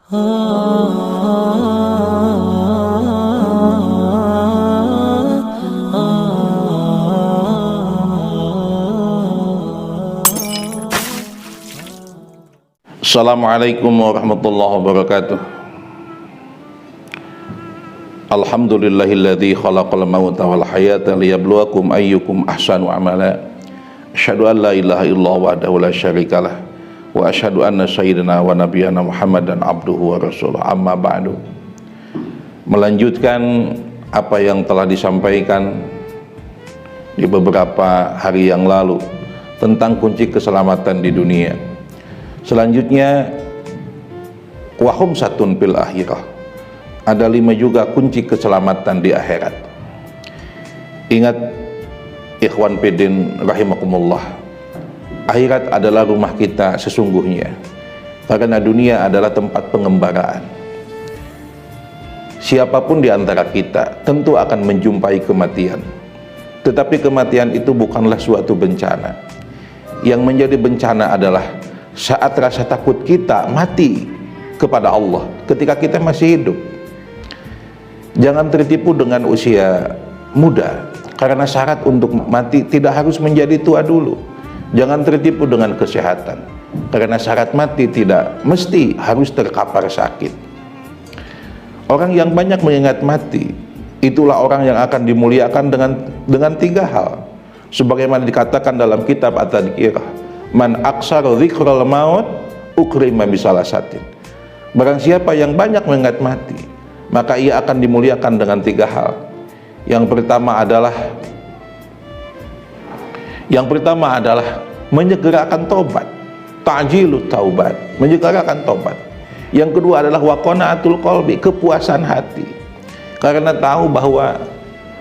Assalamualaikum warahmatullahi wabarakatuh. Alhamdulillahilladzi khalaqal mauta wal hayata liyabluwakum ayyukum ahsanu amala. Asyhadu an la ilaha illallah wahdahu la syarikalah wa asyhadu anna sayyidina wa nabiyyana Muhammadan abduhu wa rasuluh. Amma ba'du. Melanjutkan apa yang telah disampaikan di beberapa hari yang lalu tentang kunci keselamatan di dunia. Selanjutnya, wahum satun fil akhirah, ada 5 juga kunci keselamatan di akhirat. Ingat ikhwan pidin rahimakumullah, akhirat adalah rumah kita sesungguhnya, karena dunia adalah tempat pengembaraan. Siapapun di antara kita tentu akan menjumpai kematian, tetapi kematian itu bukanlah suatu bencana. Yang menjadi bencana adalah saat rasa takut kita mati kepada Allah ketika kita masih hidup. Jangan tertipu dengan usia muda, karena syarat untuk mati tidak harus menjadi tua dulu. Jangan tertipu dengan kesehatan, karena syarat mati tidak mesti harus terkapar sakit. Orang yang banyak mengingat mati, itulah orang yang akan dimuliakan dengan 3 hal. Sebagaimana dikatakan dalam kitab At-Tadhkirah, man aksara dzikral maut ukrima bisalasatin. Barang siapa yang banyak mengingat mati, maka ia akan dimuliakan dengan 3 hal. Yang pertama adalah menyegerakan tobat, ta'jilut taubat, menyegerakan tobat. Yang kedua adalah waqana'atul qalbi, kepuasan hati, karena tahu bahwa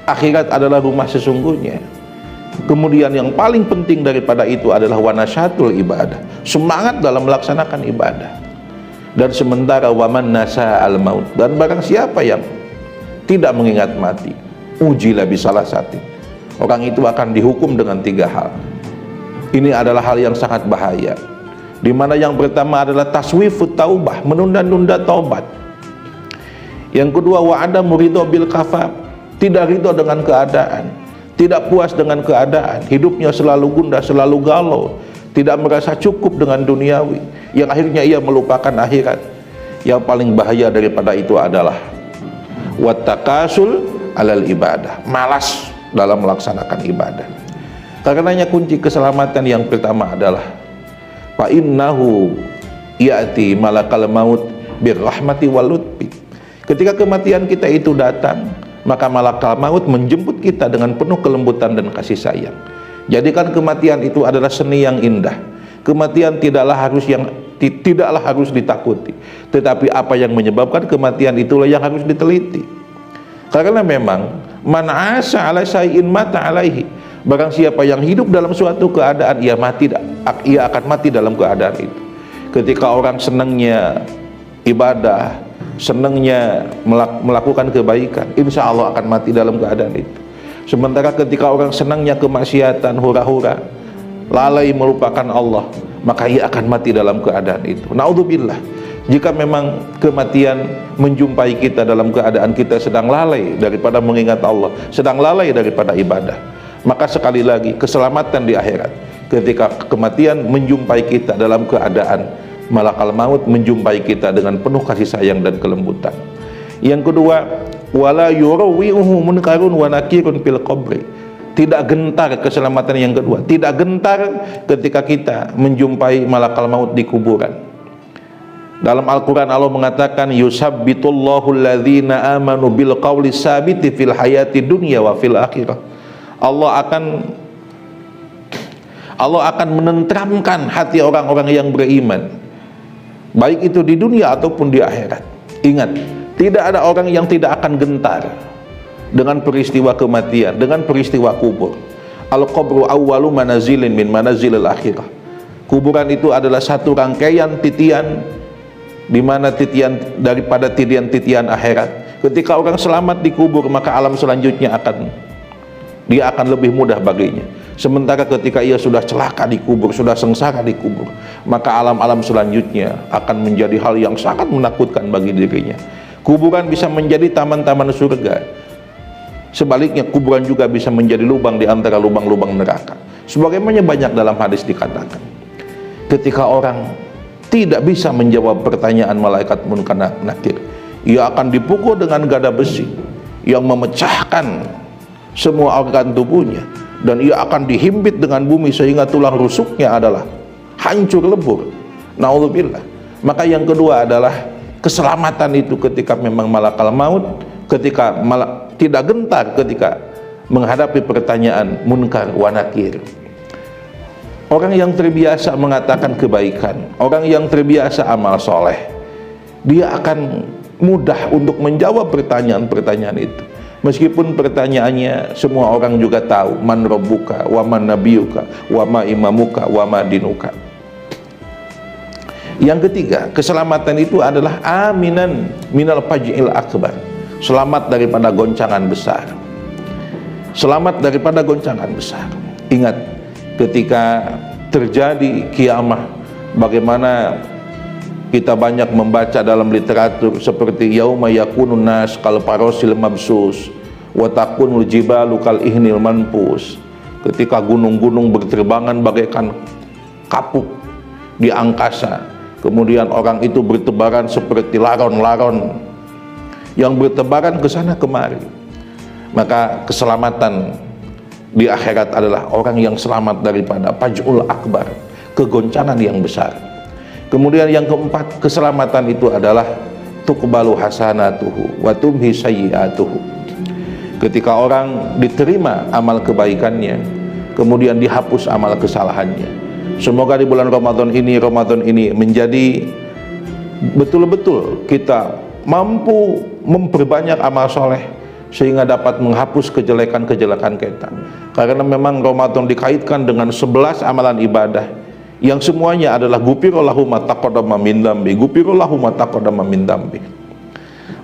akhirat adalah rumah sesungguhnya. Kemudian yang paling penting daripada itu adalah wanasyatul ibadah, semangat dalam melaksanakan ibadah. Dan sementara waman nasa al maut, dan barang siapa yang tidak mengingat mati, ujilah bisalasatin, orang itu akan dihukum dengan 3 hal. Ini adalah hal yang sangat bahaya, di mana yang pertama adalah taswifut taubah, menunda-nunda taubat. Yang kedua wa'ada muridho bil kafaf, tidak ridho dengan keadaan, tidak puas dengan keadaan, hidupnya selalu gundah, selalu galau, tidak merasa cukup dengan duniawi, yang akhirnya ia melupakan akhirat. Yang paling bahaya daripada itu adalah wattakasul alal ibadah, malas dalam melaksanakan ibadah. Karenanya kunci keselamatan yang pertama adalah fa innahu ya'ti malakal maut birrahmati wal lutfi. Ketika kematian kita itu datang, maka malakal maut menjemput kita dengan penuh kelembutan dan kasih sayang. Jadikan kematian itu adalah seni yang indah. Kematian tidaklah harus ditakuti, tetapi apa yang menyebabkan kematian itulah yang harus diteliti. Karena memang man asa ala syai'in mata alaihi, barang siapa yang hidup dalam suatu keadaan, ia akan mati dalam keadaan itu. Ketika orang senangnya ibadah, senangnya melakukan kebaikan, insya Allah akan mati dalam keadaan itu. Sementara ketika orang senangnya kemaksiatan, hura-hura, lalai melupakan Allah, maka ia akan mati dalam keadaan itu. Naudzubillah, jika memang kematian menjumpai kita dalam keadaan kita sedang lalai daripada mengingat Allah, sedang lalai daripada ibadah, maka sekali lagi keselamatan di akhirat ketika kematian menjumpai kita dalam keadaan malakal maut menjumpai kita dengan penuh kasih sayang dan kelembutan. Yang kedua, wala yurawi'uhu munkarun wa nakirun fil qabri, tidak gentar. Keselamatan yang kedua, tidak gentar ketika kita menjumpai malakal maut di kuburan. Dalam Al-Quran Allah mengatakan yusabbitullahu alladhina amanu bil qawli sabiti fil hayati dunya wa fil akhirah. Allah akan menentramkan hati orang-orang yang beriman, baik itu di dunia ataupun di akhirat. Ingat, tidak ada orang yang tidak akan gentar dengan peristiwa kematian, dengan peristiwa kubur. Al-qabru awwalu manazilin min manazilil akhirah. Kuburan itu adalah satu rangkaian titian, di mana titian daripada titian akhirat. Ketika orang selamat di kubur, maka alam selanjutnya akan lebih mudah baginya. Sementara ketika ia sudah celaka di kubur, sudah sengsara di kubur, maka alam-alam selanjutnya akan menjadi hal yang sangat menakutkan bagi dirinya. Kuburan bisa menjadi taman-taman surga. Sebaliknya kuburan juga bisa menjadi lubang di antara lubang-lubang neraka. Sebagaimana banyak dalam hadis dikatakan, ketika orang tidak bisa menjawab pertanyaan malaikat munkar nakir, ia akan dipukul dengan gada besi yang memecahkan semua organ tubuhnya, dan ia akan dihimpit dengan bumi sehingga tulang rusuknya adalah hancur lebur. Naudzubillah. Maka yang kedua adalah keselamatan itu ketika memang malakal maut, ketika tidak gentar ketika menghadapi pertanyaan munkar wa nakir. Orang yang terbiasa mengatakan kebaikan, orang yang terbiasa amal soleh, dia akan mudah untuk menjawab pertanyaan-pertanyaan itu. Meskipun pertanyaannya semua orang juga tahu, man rabbuka, wa man nabiyuka, wa ma imamuka, wa ma dinuka. Yang ketiga, keselamatan itu adalah aminan minal faj'il akbar. Selamat daripada goncangan besar. Selamat daripada goncangan besar. Ingat, ketika terjadi kiamah, bagaimana kita banyak membaca dalam literatur seperti yauma yakunun nas kal farosil mabsus wa takunul jibalu kal ihnil manpus. Ketika gunung-gunung berterbangan bagaikan kapuk di angkasa, kemudian orang itu bertebaran seperti laron-laron yang bertebaran ke sana kemari. Maka keselamatan di akhirat adalah orang yang selamat daripada faj'ul akbar, kegoncangan yang besar. Kemudian yang keempat, keselamatan itu adalah tuqbalu hasanatuhu wa tumhi sayyi'atuhu. Ketika orang diterima amal kebaikannya, kemudian dihapus amal kesalahannya. Semoga di bulan Ramadan ini menjadi betul-betul kita mampu memperbanyak amal soleh sehingga dapat menghapus kejelekan-kejelekan kita. Karena memang Ramadan dikaitkan dengan 11 amalan ibadah yang semuanya adalah gufirallahu ma taqaddama min dzambi, gufirallahu ma taqaddama min dzambi.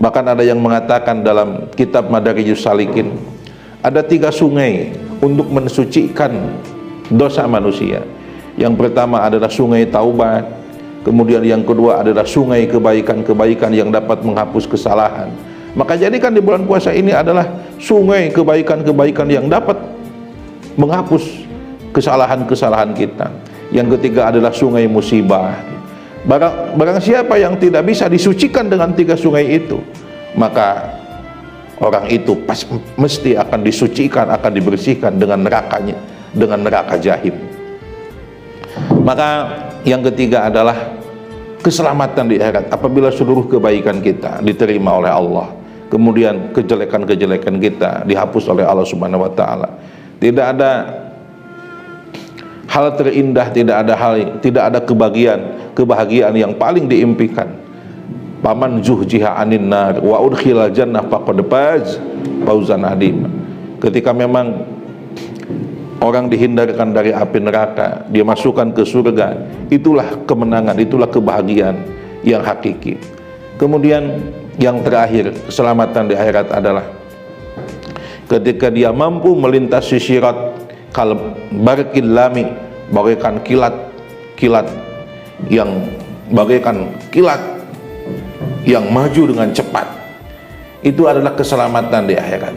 Bahkan ada yang mengatakan dalam kitab Madarijus Salikin, ada 3 sungai untuk mensucikan dosa manusia. Yang pertama adalah sungai taubat, kemudian yang kedua adalah sungai kebaikan-kebaikan yang dapat menghapus kesalahan. Maka jadikan di bulan puasa ini adalah sungai kebaikan-kebaikan yang dapat menghapus kesalahan-kesalahan kita. Yang ketiga adalah sungai musibah. Barang siapa yang tidak bisa disucikan dengan 3 sungai itu, maka orang itu mesti akan disucikan, akan dibersihkan dengan nerakanya, dengan neraka jahim. Maka yang ketiga adalah keselamatan di akhirat apabila seluruh kebaikan kita diterima oleh Allah, kemudian kejelekan-kejelekan kita dihapus oleh Allah Subhanahu wa taala. Tidak ada hal terindah, tidak ada kebahagiaan yang paling diimpikan. Paman zuhjiha anin nar wa udkhilal jannah faqad faz fawzan adzim. Ketika memang orang dihindarkan dari api neraka, dia masukkan ke surga, itulah kemenangan, itulah kebahagiaan yang hakiki. Kemudian yang terakhir, keselamatan di akhirat adalah ketika dia mampu melintasi sirat kal barqil lami, bagaikan kilat yang maju dengan cepat. Itu adalah keselamatan di akhirat.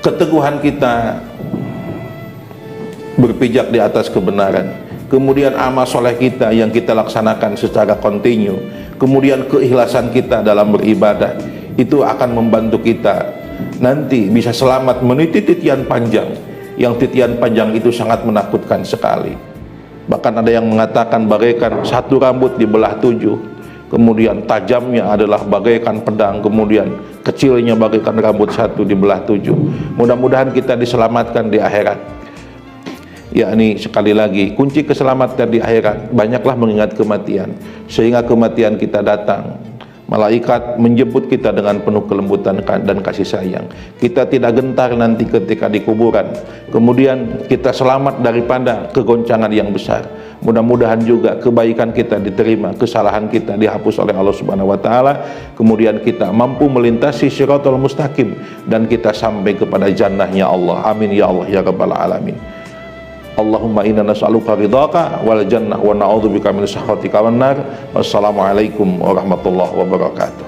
Keteguhan kita berpijak di atas kebenaran, kemudian amal soleh kita yang kita laksanakan secara kontinu, kemudian keikhlasan kita dalam beribadah, itu akan membantu kita nanti bisa selamat meniti titian panjang, yang titian panjang itu sangat menakutkan sekali. Bahkan ada yang mengatakan bagaikan 1 rambut dibelah 7, kemudian tajamnya adalah bagaikan pedang, kemudian kecilnya bagaikan rambut 1 dibelah 7. Mudah-mudahan kita diselamatkan di akhirat. Yakni sekali lagi, kunci keselamatan di akhirat, banyaklah mengingat kematian, sehingga kematian kita datang Malaikat menjemput kita dengan penuh kelembutan dan kasih sayang. Kita tidak gentar nanti ketika di kuburan. Kemudian kita selamat daripada kegoncangan yang besar. Mudah-mudahan juga kebaikan kita diterima, kesalahan kita dihapus oleh Allah Subhanahu wa taala. Kemudian kita mampu melintasi Shiratal Mustaqim dan kita sampai kepada jannahnya Allah. Amin ya Allah ya rabbal alamin. Allahumma inna nas'aluka ridhaka wal jannah wa na'udzubika min sakhatika wan nar. Wassalamualaikum warahmatullahi wabarakatuh.